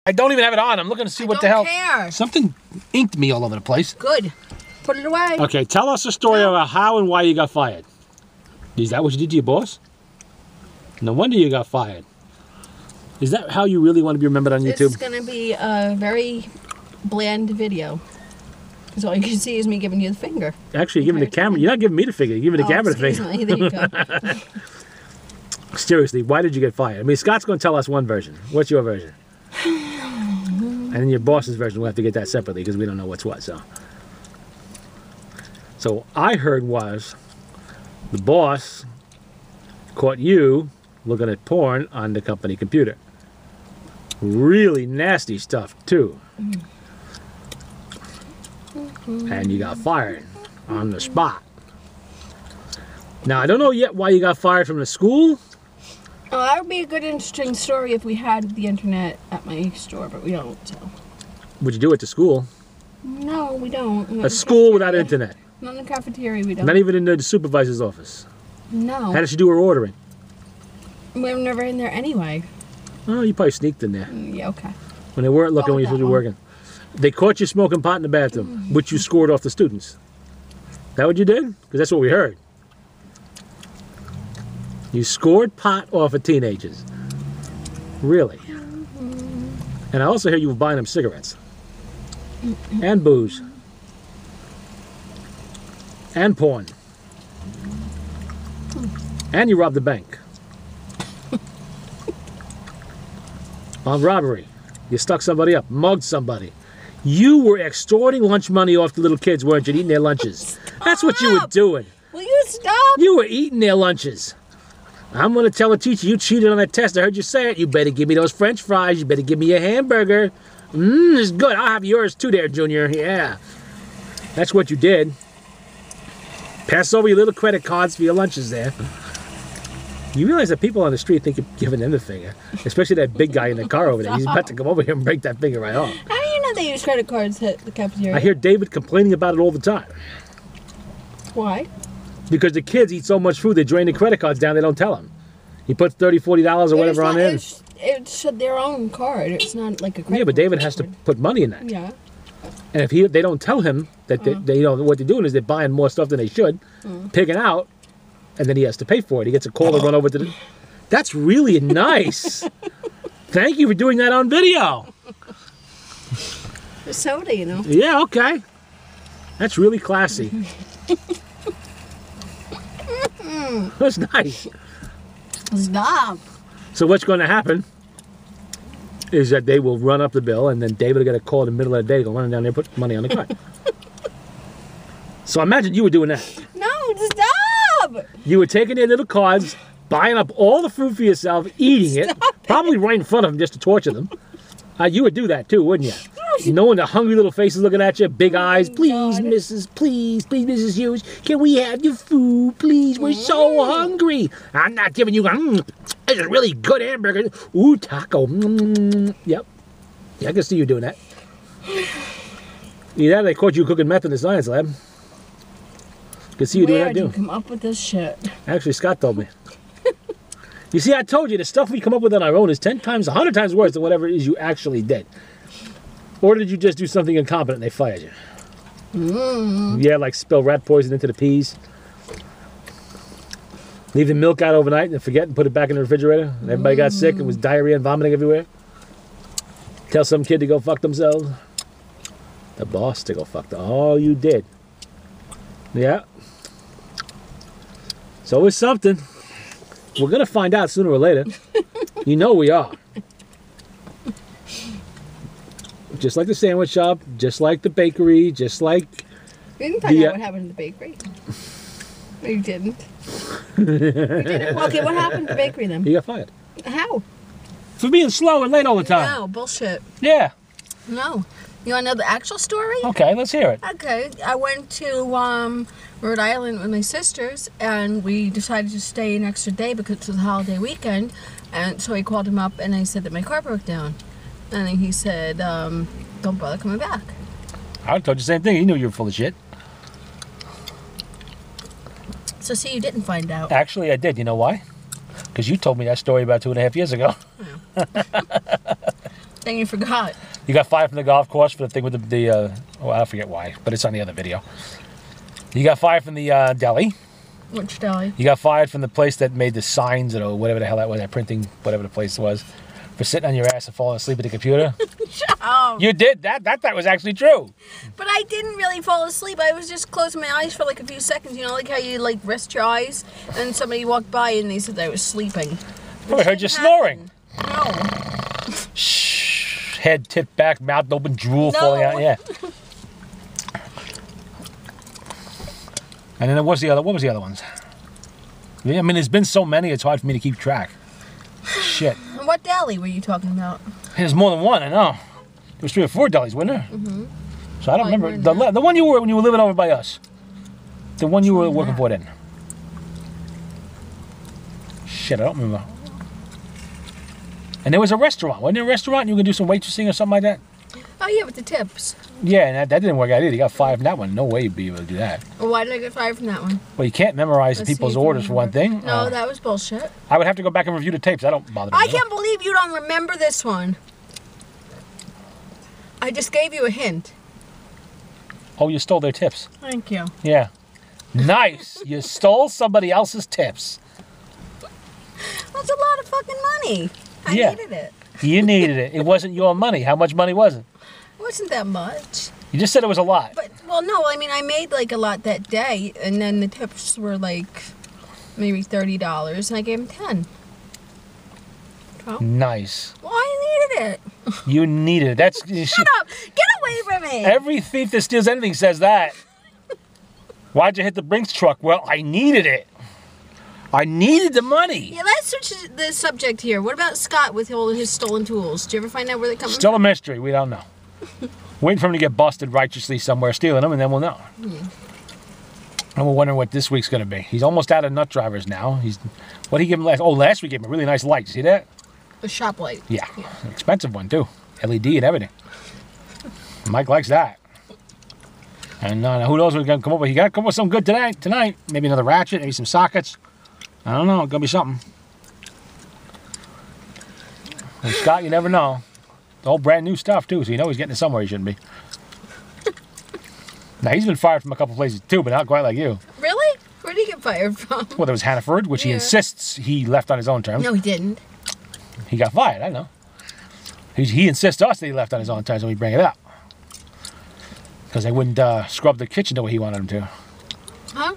I don't even have it on. I'm looking to see what the hell. Care. Something inked me all over the place. Good. Put it away. Okay, tell us a story about how and why you got fired. Is that what you did to your boss? No wonder you got fired. Is that how you really want to be remembered on YouTube? This is going to be a very bland video. Because all you can see is me giving you the finger. Actually, you're giving the camera. You're not giving me the finger. You're giving the camera the finger. Me. There you go. Seriously, why did you get fired? I mean, Scott's going to tell us one version. What's your version? And then your boss's version, we'll have to get that separately because we don't know what's what. So I heard was the boss caught you looking at porn on the company computer. Really nasty stuff, too. And you got fired on the spot. Now, I don't know yet why you got fired from the school. Oh, that would be a good, interesting story if we had the internet at my store, but we don't, so. Would you do it to school? No, we don't. A school without internet? Not in the cafeteria, we don't. Not even in the supervisor's office? No. How did she do her ordering? We were never in there anyway. Oh, you probably sneaked in there. Yeah, okay. When they weren't looking when you supposed to be working. They caught you smoking pot in the bathroom, which you scored off the students. That what you did? Because that's what we heard. You scored pot off of teenagers. Really? And I also hear you were buying them cigarettes. And booze. And porn. And you robbed the bank. On robbery. You stuck somebody up, mugged somebody. You were extorting lunch money off the little kids, weren't you? Eating their lunches. That's what you were doing. Will you stop? You were eating their lunches. I'm going to tell the teacher you cheated on that test. I heard you say it. You better give me those French fries. You better give me a hamburger. It's good. I'll have yours too there, Junior. Yeah. That's what you did. Pass over your little credit cards for your lunches there. You realize that people on the street think you're giving them the finger. Especially that big guy in the car over there. He's about to come over here and break that finger right off. How do you know they use credit cards at the cafeteria? I hear David complaining about it all the time. Why? Because the kids eat so much food, they drain the credit cards down, they don't tell them. He puts $30, $40 or whatever on there. It's their own card. It's not like a credit card. Yeah, but David has to put money in that. Yeah. And if they don't tell him that they what they're doing is they're buying more stuff than they should, picking out, and then he has to pay for it. He gets a call to run over to the... That's really nice. Thank you for doing that on video. The soda, you know. Yeah, okay. That's really classy. That's nice. Stop. So what's going to happen is that they will run up the bill, and then David will get a call in the middle of the day, go running down there and put money on the card. So imagine you were doing that. No, stop! You were taking their little cards, buying up all the food for yourself, eating it, probably right in front of them just to torture them. You would do that too, wouldn't you? Knowing the hungry little faces looking at you, big eyes. Please, Mrs. Please, Mrs. Hughes, can we have your food, please? We're so hungry. I'm not giving you. This is a really good hamburger. Ooh, taco. Yep. Yeah, I can see you doing that. Either they caught you cooking meth in the science lab. I can see you doing that too. Where did you come up with this shit? Actually, Scott told me. You see, I told you, the stuff we come up with on our own is 10 times, 100 times worse than whatever it is you actually did. Or did you just do something incompetent and they fired you? Yeah, like spill rat poison into the peas. Leave the milk out overnight and then forget and put it back in the refrigerator. And everybody got sick and was diarrhea and vomiting everywhere. Tell some kid to go fuck themselves. The boss to go fuck them. Oh, you did. Yeah. So it's something. We're going to find out sooner or later. You know we are. Just like the sandwich shop, just like the bakery, just like... We didn't find out what happened to the bakery. No, you didn't. You didn't? Well, okay, what happened to the bakery then? You got fired. How? For being slow and late all the time. No, bullshit. Yeah. No. You want to know the actual story? Okay, let's hear it. Okay, I went to Rhode Island with my sisters, and we decided to stay an extra day because it was a holiday weekend. And so I called him up, and I said that my car broke down. And he said, don't bother coming back. I would have told you the same thing. He knew you were full of shit. So see, you didn't find out. Actually, I did. You know why? Because you told me that story about 2.5 years ago. Yeah. Then you forgot. You got fired from the golf course for the thing with the oh, I forget why, but it's on the other video. You got fired from the deli. Which deli? You got fired from the place that made the signs or whatever the hell that was, that printing, whatever the place was, for sitting on your ass and falling asleep at the computer. Shut up. You did that. That was actually true. But I didn't really fall asleep. I was just closing my eyes for like a few seconds. You know, like how you like rest your eyes, and somebody walked by and they said I was sleeping. Oh, I heard you snoring. No. Shh. Head tipped back, mouth open, drool No. falling out. Yeah. And then what was the other ones? I mean, there's been so many, it's hard for me to keep track. Shit. What deli were you talking about? There's more than one, I know. There was 3 or 4 delis, wasn't there? Mm-hmm. So I don't remember. The one you were when you were living over by us. The one you were working for then. Shit, I don't remember. And there was a restaurant. Wasn't there a restaurant? You could do some waitressing or something like that? Oh, yeah, with the tips. Yeah, and that didn't work out either. You got fired from that one. No way you'd be able to do that. Well, why did I get fired from that one? Well, you can't memorize Let's see people's if I orders for one thing. No, that was bullshit. I would have to go back and review the tapes. I don't bother me. I can't believe you don't remember this one. I just gave you a hint. Oh, you stole their tips. Thank you. Yeah. Nice. You stole somebody else's tips. That's a lot of fucking money. I Yeah. needed it. You needed it. It wasn't your money. How much money was it? It wasn't that much. You just said it was a lot. But, well, no, I mean, I made like a lot that day, and then the tips were like maybe $30, and I gave him 10. Oh. Nice. Well, I needed it. You needed it. That's Shut up! Get away from me! Every thief that steals anything says that. Why'd you hit the Brinks truck? Well, I needed it. I needed the money. Yeah, let's switch the subject here. What about Scott with all his stolen tools? Did you ever find out where they come Still from? a mystery. We don't know. Waiting for him to get busted righteously somewhere stealing them, and then we'll know. And we're wondering what this week's going to be. He's almost out of nut drivers now. What did he give him last? Oh, last week he gave him a really nice light. See that? The shop light. Yeah. An expensive one, too. LED and everything. Mike likes that. And who knows what he's going to come up with. He got to come up with something good tonight. Maybe another ratchet, maybe some sockets. I don't know. It's going to be something. And Scott, you never know. All brand new stuff, too, so you know he's getting it somewhere he shouldn't be. Now, he's been fired from a couple places, too, but not quite like you. Really? Where did he get fired from? Well, there was Hannaford, which he insists he left on his own terms. No, he didn't. He got fired, I know. He insists to us that he left on his own terms when we bring it up. Because they wouldn't scrub the kitchen the way he wanted them to. Huh?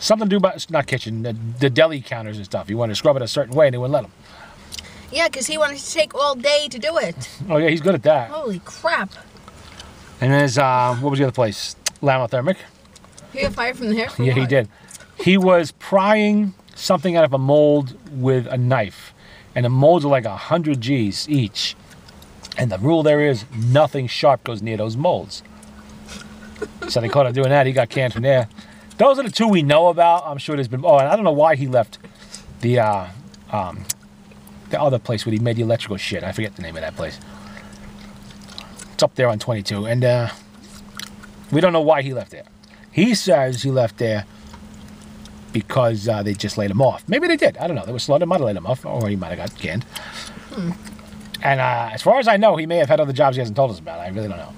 Something to do about, not kitchen, the deli counters and stuff. He wanted to scrub it a certain way and they wouldn't let him. Yeah, because he wanted to take all day to do it. Oh, yeah, he's good at that. Holy crap. And there's, what was the other place? Lamothermic. He got fired from there? Yeah, he did. He was prying something out of a mold with a knife. And the molds are like 100 G's each. And the rule there is nothing sharp goes near those molds. So they caught him doing that. He got canned from there. Those are the two we know about. I'm sure there's been... Oh, and I don't know why he left the other place where he made the electrical shit. I forget the name of that place. It's up there on 22. And we don't know why he left there. He says he left there because they just laid him off. Maybe they did. I don't know. They were slow. They might have laid him off. Or he might have got canned. And as far as I know, he may have had other jobs he hasn't told us about. I really don't know.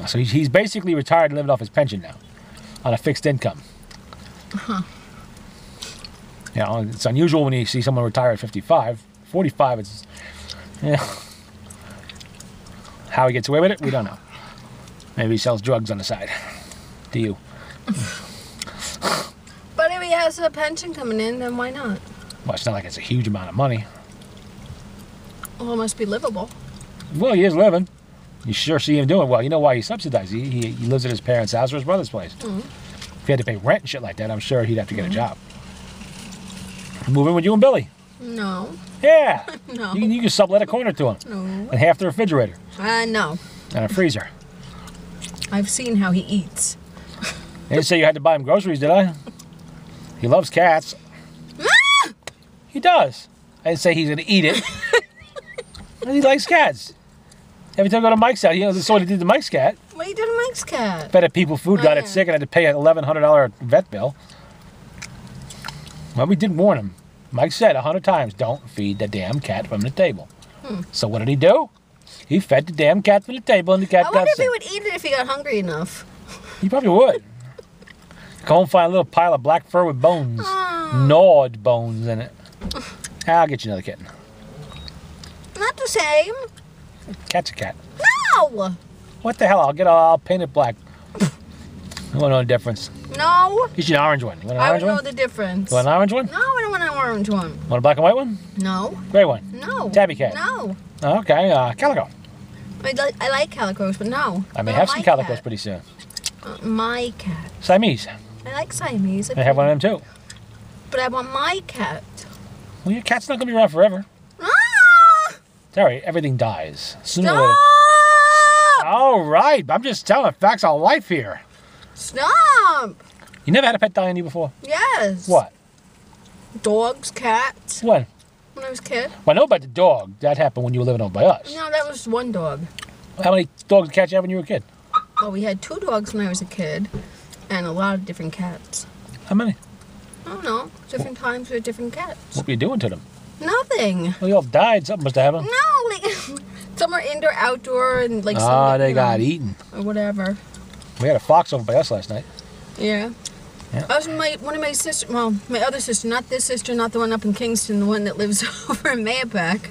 So he's basically retired and living off his pension now. On a fixed income. You know, it's unusual when you see someone retire at 55. 45, it's... Yeah. How he gets away with it, we don't know. Maybe he sells drugs on the side. Do you? But if he has a pension coming in, then why not? Well, it's not like it's a huge amount of money. Well, it must be livable. Well, he is living. You sure see him doing well. You know why he's subsidized. He lives at his parents' house or his brother's place. If he had to pay rent and shit like that, I'm sure he'd have to get a job. Move in with you and Billy. No. Yeah. No. You can sublet a corner to him. No. And half the refrigerator. No. And a freezer. I've seen how he eats. I didn't say you had to buy him groceries, did I? He loves cats. He does. I didn't say he's going to eat it. He likes cats. Every time I go to Mike's house, that's what he did to Mike's cat. What are you doing to Mike's cat? Fed it people food, got it sick, and had to pay an $1,100 vet bill. Well, we did warn him. Mike said 100 times, don't feed the damn cat from the table. So what did he do? He fed the damn cat from the table, and the cat I got wonder if sick. he would eat it if he got hungry enough. He probably would. Go home and find a little pile of black fur with bones. Gnawed bones in it. I'll get you another kitten. Not the same. Cat's a cat. No. What the hell? I'll paint it black. You want to know the difference? No. Get you an orange one. You want an I orange would know one? the difference. You want an orange one? No, I don't want an orange one. Want a black and white one? No. Gray one? No. Tabby cat? No. Oh, okay, calico. I like calicos, but no. I may Not have some my calicos cat. pretty soon. My cat. Siamese. I like Siamese. I have one of them too. But I want my cat. Well, your cat's not going to be around forever. Ah! Sorry, everything dies. Sooner or Stop! later. All right, I'm just telling facts of life here. Stop! You never had a pet die on you before? Yes. What? Dogs, cats. When? When I was a kid. Well, I know about the dog. That happened when you were living over by us. No, that was one dog. How many dogs and cats you have when you were a kid? Well, we had 2 dogs when I was a kid, and a lot of different cats. How many? I don't know. Different times with different cats. What were you doing to them? Nothing. Well, they all died. Something must have happened. No, like some are indoor, outdoor, and like some. Ah, they you got know, eaten. or whatever. We had a fox over by us last night. Yeah. Yeah. I was one of my sisters. Well, my other sister, not this sister, not the one up in Kingston, the one that lives over in Mayapack.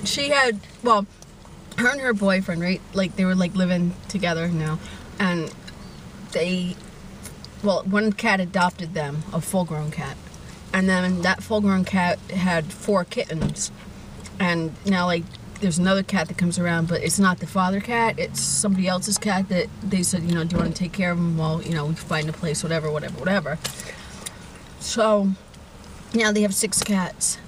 She had her and her boyfriend, right? Like they were like living together now, and one cat adopted them, a full-grown cat, and then that full-grown cat had 4 kittens, and now like there's another cat that comes around, but it's not the father cat, it's somebody else's cat that they said, do you want to take care of him? Well, we find a place, whatever. So now they have 6 cats.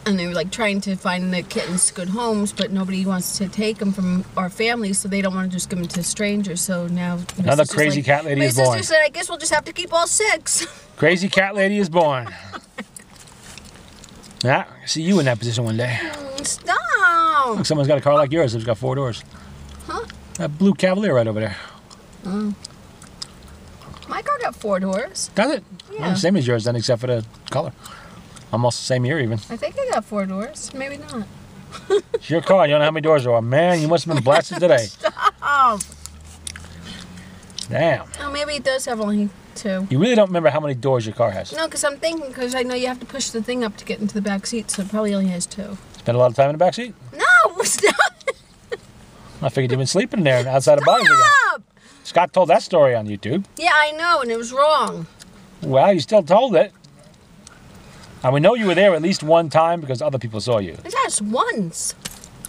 And they were like trying to find the kittens good homes, but nobody wants to take them from our family, so they don't want to just give them to strangers. So now Another crazy cat lady is born. My sister said, "I guess we'll just have to keep all 6." Crazy cat lady is born. Yeah, I see you in that position one day. Stop. Look, someone's got a car like yours. It's got 4 doors. Huh? That blue Cavalier right over there. My car got 4 doors. Does it? Yeah. Well, same as yours then, except for the color. Almost the same year even. I think I got 4 doors. Maybe not. It's your car. You don't know how many doors there are. Man, you must have been blasted today. Stop. Damn. Oh, maybe it does have only 2. You really don't remember how many doors your car has. No, because I'm thinking, because I know you have to push the thing up to get into the back seat, so it probably only has 2. Spend a lot of time in the back seat? No, stop. I figured you've been sleeping there outside of bodies again. Stop. Scott told that story on YouTube. Yeah, I know, and it was wrong. Well, you still told it. And we know you were there at least one time because other people saw you. It's just once.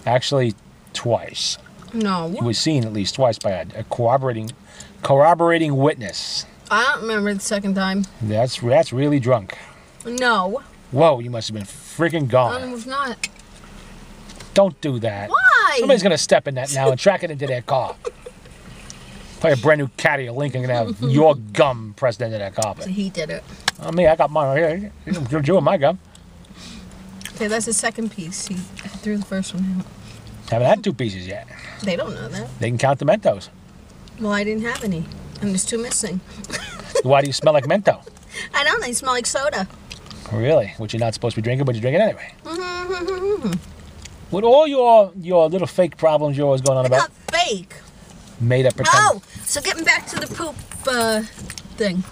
Actually, twice. No. You were seen at least twice by a corroborating witness. I don't remember the second time. That's really drunk. No. Whoa, you must have been freaking I gone. was not. Don't do that. Why? Somebody's going to step in that now and track it into their car. Probably a brand new Caddy or Lincoln going to have your gum pressed into that carpet. So he did it. I got mine right here. You're chewing my gum. Okay, that's the second piece. He threw the first one out. Haven't had 2 pieces yet. They don't know that. They can count the Mentos. Well, I didn't have any. And there's 2 missing. Why do you smell like Mento? I don't. They smell like soda. Really? Which you're not supposed to be drinking, but you drink it anyway. With all your little fake problems you're always going on about. Not fake. Made up pretend. Oh, so getting back to the poop thing.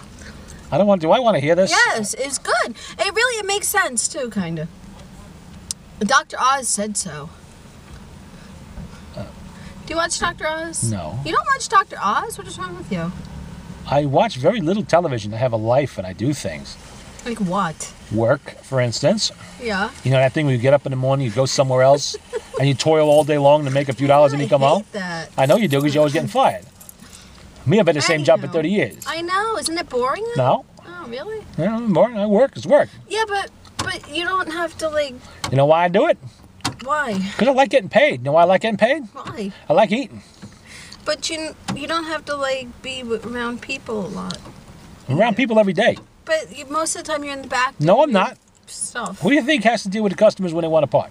I don't want. Do I want to hear this? Yes, it's good. It makes sense too, kind of. Dr. Oz said so. Do you watch Dr. Oz? No. You don't watch Dr. Oz? What is wrong with you? I watch very little television. I have a life and I do things. Like what? Work, for instance. Yeah. You know that thing where you get up in the morning, you go somewhere else, and you toil all day long to make a few dollars and you come home? That. I know you do because you're always getting fired. Me, I've been the same job for 30 years. I know. Isn't it boring? No. Oh, really? Yeah, more. I work. It's work. Yeah, but you don't have to, like... You know why I do it? Why? Because I like getting paid. You know why I like getting paid? Why? I like eating. But you don't have to, like, be around people a lot. I'm around people every day. But most of the time you're in the back. No, I'm not. Stuff. Who do you think has to deal with the customers when they want a part?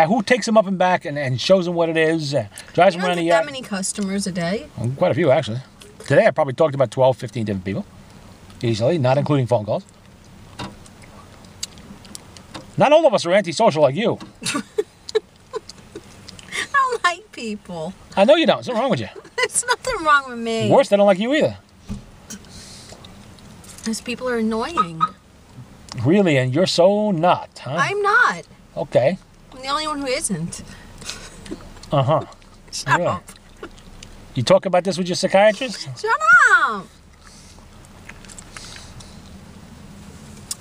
Who takes them up and back and shows them what it is, drives You them around don't the get that yard? many customers a day. Quite a few, actually. Today I probably talked to about 12, 15 different people. Easily, not including phone calls. Not all of us are antisocial like you. people. I know you don't. What's wrong with you? There's nothing wrong with me. Worse, they don't like you either. Those people are annoying. Really, and you're so not, huh? I'm not. Okay. I'm the only one who isn't. Uh-huh. Shut Yeah. up. You talk about this with your psychiatrist? Shut up.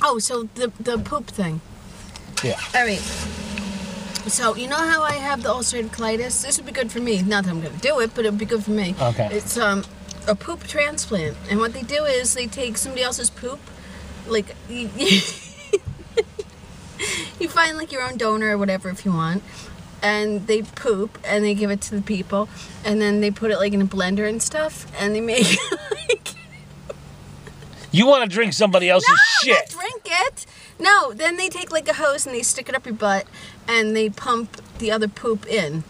Oh, so the poop thing. Yeah. All right. So, you know how I have the ulcerative colitis? This would be good for me. Not that I'm going to do it, but it would be good for me. Okay. It's a poop transplant. And what they do is they take somebody else's poop. Like, you find like your own donor or whatever if you want. And they poop and they give it to the people. And then they put it like in a blender and stuff. And they make like... You want to drink somebody else's shit? Not drink it. No, then they take like a hose and they stick it up your butt and they pump the other poop in.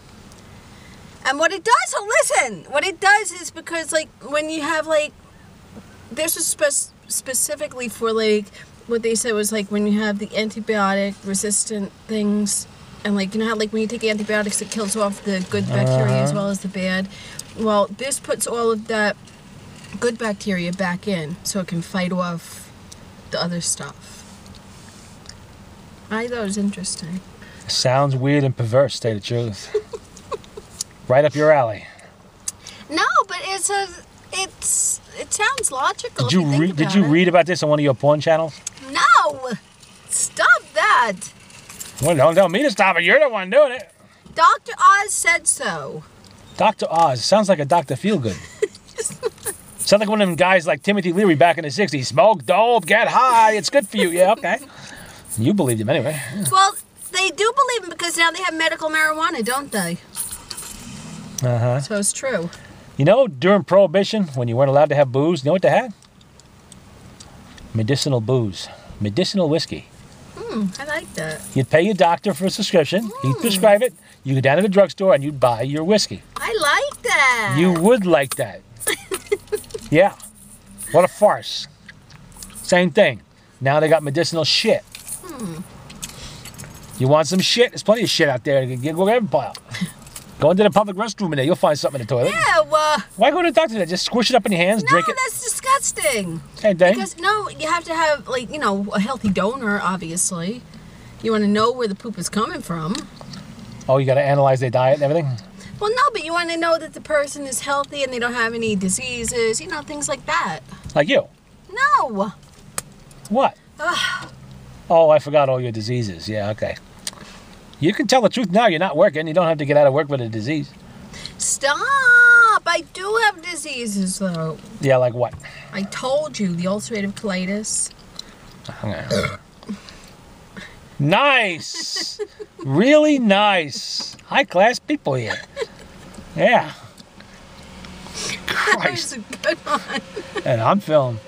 And what it does, so listen, what it does is because like when you have like, this is specifically for like, what they said was like when you have the antibiotic resistant things and like, you know how like when you take antibiotics it kills off the good bacteria as well as the bad. Well, this puts all of that good bacteria back in so it can fight off the other stuff. I thought it was interesting. Sounds weird and perverse, to tell you the truth. Right up your alley. No, but it sounds logical. Did you read about this on one of your porn channels? No! Stop that! Well, don't tell me to stop it. You're the one doing it. Dr. Oz said so. Dr. Oz. Sounds like a Dr. Feelgood. Sounds like one of them guys like Timothy Leary back in the 60s. Smoke dope, get high, it's good for you. Yeah, okay. You believed him anyway. Well, they do believe him because now they have medical marijuana, don't they? Uh-huh. So it's true. You know, during Prohibition, when you weren't allowed to have booze, you know what they had? Medicinal booze. Medicinal whiskey. I like that. You'd pay your doctor for a subscription. He'd prescribe it. You go down to the drugstore and you'd buy your whiskey. I like that. You would like that. Yeah. What a farce. Same thing. Now they got medicinal shit. You want some shit? There's plenty of shit out there. Go grab a pile. Go into the public restroom in there. You'll find something in the toilet. Yeah, well... Why go to the doctor? Just squish it up in your hands, drink it? No, that's disgusting. Same thing. Because, no, you have to have, like, you know, a healthy donor, obviously. You want to know where the poop is coming from. Oh, you got to analyze their diet and everything? Well, no, but you want to know that the person is healthy and they don't have any diseases, you know, things like that. Like you? No. What? Oh, I forgot all your diseases. Yeah, okay. You can tell the truth now. You're not working. You don't have to get out of work with a disease. Stop. I do have diseases, though. Yeah, like what? I told you, the ulcerative colitis. Nice. Really nice. High-class people here. Yeah. That was a good one. And I'm filming.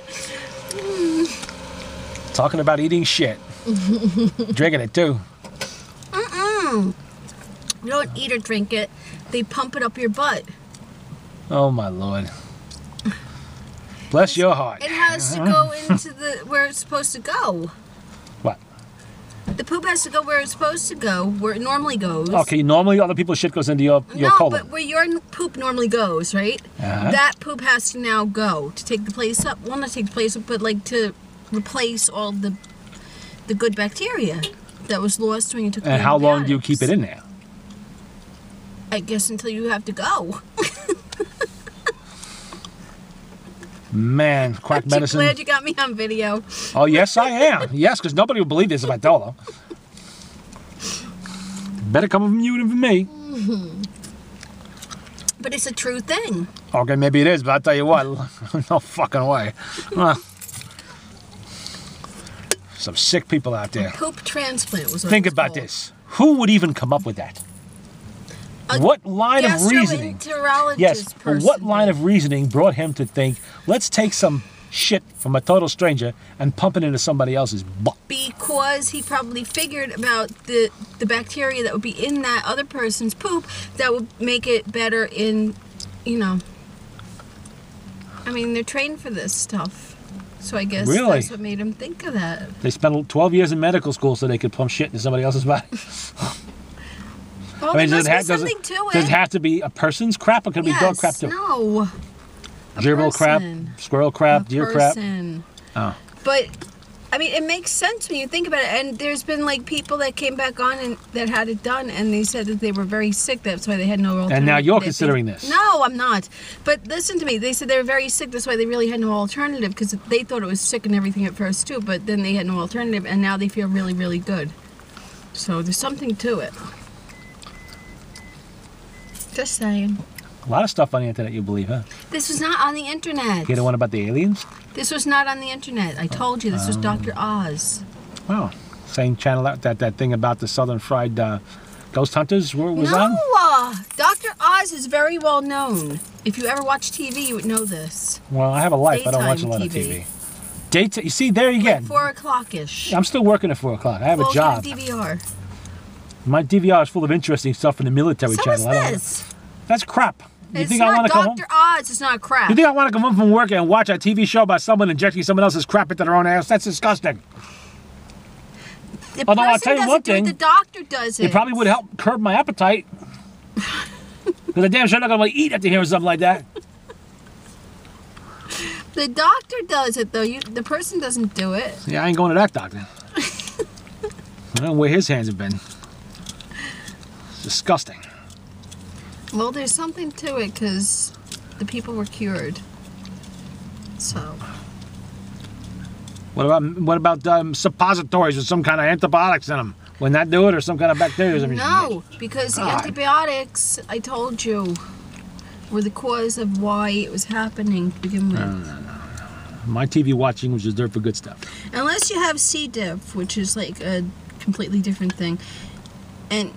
Talking about eating shit. Drinking it, too. You don't eat or drink it. They pump it up your butt. Oh, my Lord. Bless your heart. It has to go into where it's supposed to go. What? The poop has to go where it's supposed to go, where it normally goes. Okay, normally other people's shit goes into your no, colon. but where your poop normally goes, right? That poop has to now go to take the place up. Well, not take the place up, but like to replace all the good bacteria that was lost when you took the And how long do you antibiotics. keep it in there? I guess until you have to go. Man, quack I'm medicine. glad you got me on video. Oh, yes, I am. Yes, because nobody would believe this if I told them. Better come from you than from me. But it's a true thing. Okay, maybe it is, but I'll tell you what. No fucking way. Some sick people out there. Poop transplant was what Think it was about called. this. Who would even come up with that? What line of reasoning? Gastroenterologist Yes, but person what line did. of reasoning brought him to think, let's take some shit from a total stranger and pump it into somebody else's butt? Because he probably figured about the bacteria that would be in that other person's poop that would make it better in, you know. I mean, they're trained for this stuff. So I guess Really? that's what made him think of that. They spent 12 years in medical school so they could pump shit into somebody else's body. Well, there must be something to it. Does it have to be a person's crap, or could it be dog crap too? No. Gerbil crap, squirrel crap, deer crap. Oh. But I mean, it makes sense when you think about it. And there's been like people that came back on and that had it done, and they said that they were very sick. That's why they had no alternative. And now you're considering this. No, I'm not. But listen to me. They said they were very sick. That's why they really had no alternative, because they thought it was sick and everything at first too. But then they had no alternative, and now they feel really, really good. So there's something to it. Just saying. A lot of stuff on the internet you believe, huh? This was not on the internet. You the one about the aliens? This was not on the internet. I told you, this was Dr. Oz. Wow. Same channel that thing about the Southern Fried Ghost Hunters was on? No! Dr. Oz is very well known. If you ever watch TV, you would know this. Well, I have a life. I don't watch a lot of TV. Daytime. You see, there you go. 4 o'clock-ish. I'm still working at 4 o'clock. I have a job. DVR. My DVR is full of interesting stuff from the military channel. So is this. That's crap. You It's think I want not to come home? Dr. Oz. It's not crap. You think I want to come home from work and watch a TV show about someone injecting someone else's crap into their own ass? That's disgusting. The Although I'll person tell you doesn't one do it, thing, the doctor does it. it probably would help curb my appetite. Because I'm damn sure I'm not going to want to eat after hearing something like that. The doctor does it, though. The person doesn't do it. Yeah, I ain't going to that doctor. I don't know where his hands have been. It's disgusting. Well, there's something to it, because the people were cured. So. What about suppositories with some kind of antibiotics in them? Wouldn't that do it, or some kind of bacteria? No, because the antibiotics, I told you, were the cause of why it was happening to begin with. No. My TV watching was reserved for good stuff. Unless you have C. diff, which is like a completely different thing. And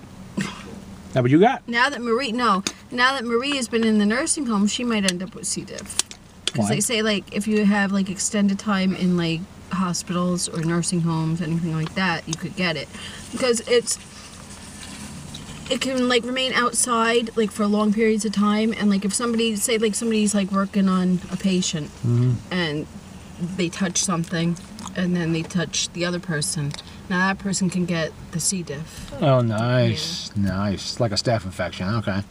That what you got? now that Marie has been in the nursing home, she might end up with C. diff. Because Why? they say, like, if you have like extended time in like hospitals or nursing homes, anything like that, you could get it. Because it can like remain outside like for long periods of time, and like if somebody's like working on a patient and they touch something and then they touch the other person, now that person can get the C. diff. Oh, nice. Yeah. Nice. Like a staph infection. Okay.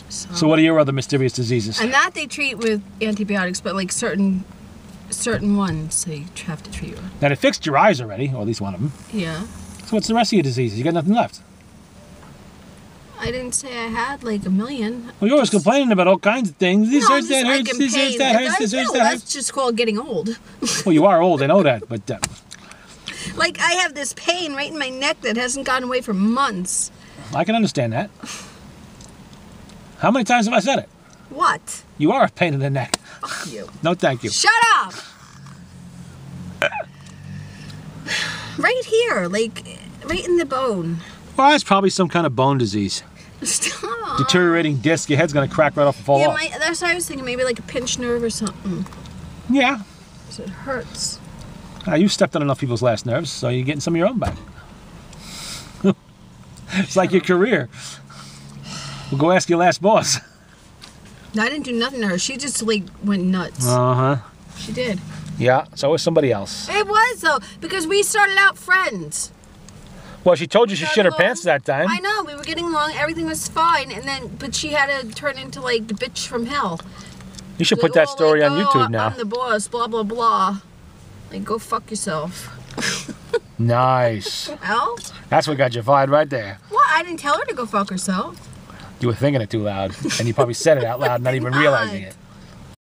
So what are your other mysterious diseases? And that they treat with antibiotics, but like certain ones they have to treat with. Now, they fixed your eyes already, or at least one of them. Yeah. So what's the rest of your diseases? You got nothing left. I didn't say I had like a million. Well, you're always complaining about all kinds of things. This No, hurts, that like hurts, in this hurts, pain. that hurts, this hurts, that hurts. That's just called getting old. Well, you are old, I know that, but Like I have this pain right in my neck that hasn't gone away for months. I can understand that. How many times have I said it? What? You are a pain in the neck. Fuck you. No, thank you. Shut up! Right here, like right in the bone. Well, that's probably some kind of bone disease. Stop. Deteriorating disc, your head's going to crack right off and fall Yeah, off. that's what I was thinking. Maybe like a pinched nerve or something. Yeah. 'Cause it hurts. You stepped on enough people's last nerves, so you're getting some of your own back. It's like your career. Well, go ask your last boss. I didn't do nothing to her. She just like went nuts. Uh-huh. She did. Yeah, so was somebody else. It was though, because we started out friends. Well, she told you she shit her pants that time. I know, we were getting along, everything was fine, and then but she had to turn into like the bitch from hell. You should put that story on YouTube now. I'm the boss, blah blah blah. Like go fuck yourself. Nice. Well, That's what got you fired right there. well, I didn't tell her to go fuck herself. You were thinking it too loud, and you probably said it out loud, not even realizing it.